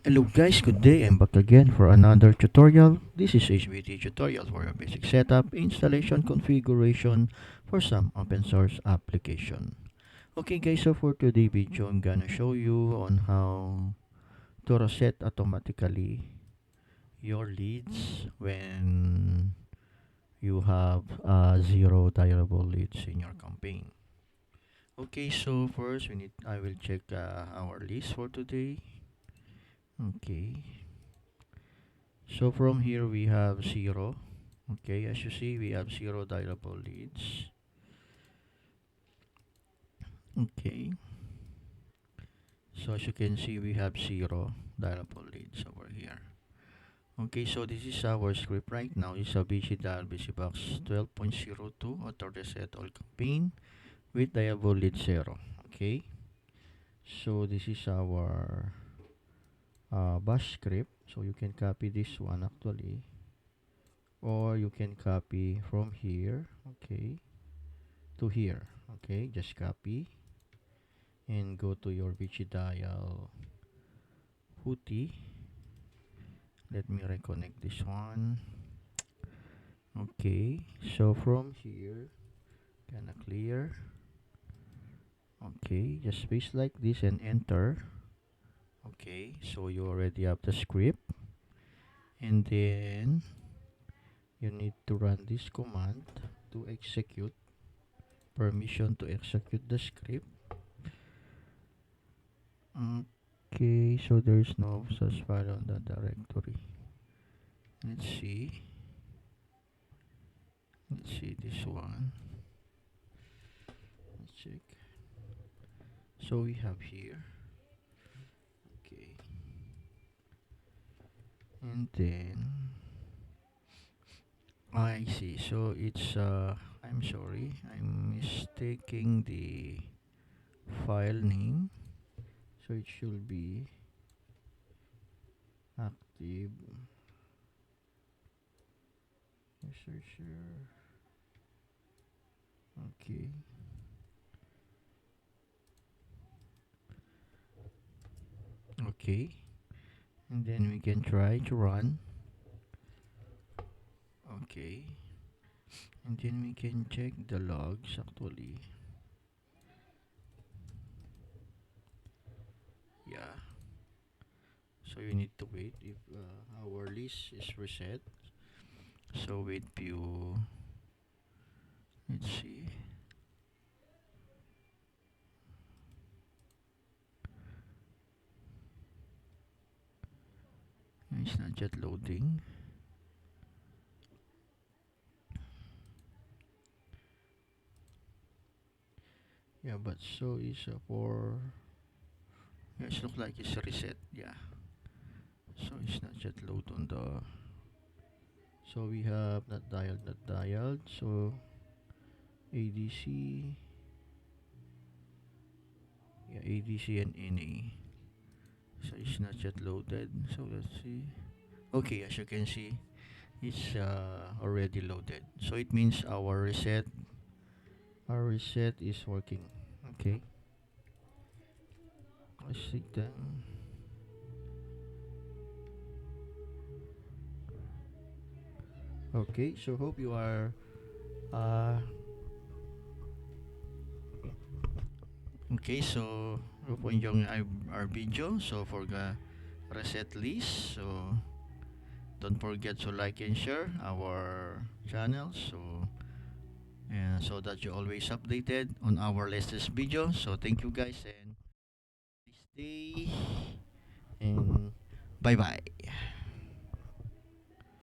Hello guys, good day. I'm back again for another tutorial. This is HBTutorial for your basic setup, installation, configuration for some open source application. Okay guys, so for today's video, I'm gonna show you on how to reset automatically your leads when you have zero dialable leads in your campaign. Okay, so first I will check our list for today. Okay. So from here we have zero. Okay, as you see, we have zero dialable leads. Okay. So as you can see, we have zero dialable leads over here. Okay, so this is our script right now. It's a Vicidial Vicibox 12.02 auto reset all campaign with dialable lead 0. Okay. So this is our bash script. So you can copy this one actually, or you can copy from here. Okay, to here. Okay, just copy and go to your Vicidial footy. Let me reconnect this one. Okay, so from here, gonna clear. Okay, just paste like this and enter. Okay, so you already have the script, and then you need to run this command to execute, permission to execute the script. Okay, so there is no such file on the directory. Let's see this one. Let's check. So we have here. Okay, and then I see. So it's I'm sorry, I'm mistaking the file name. So it should be active researcher. Okay. Okay. And then we can try to run. Okay. And then we can check the logs actually. Yeah. So you need to wait if our list is reset. So wait few. Let's see. It's not yet loading. Yeah, but so is for. Yeah, it looks like it's reset. Yeah. So it's not yet load on the. So we have not dialed. So ADC. Yeah, ADC and NA. So it's not yet loaded. So let's see. Okay, as you can see, it's already loaded. So it means our reset is working. Okay. Let's see then. Okay, so hope you are okay, so hope you enjoy our video. So for the reset list, so don't forget to like and share our channel. So and so that you're always updated on our latest video. So thank you guys and stay and bye bye.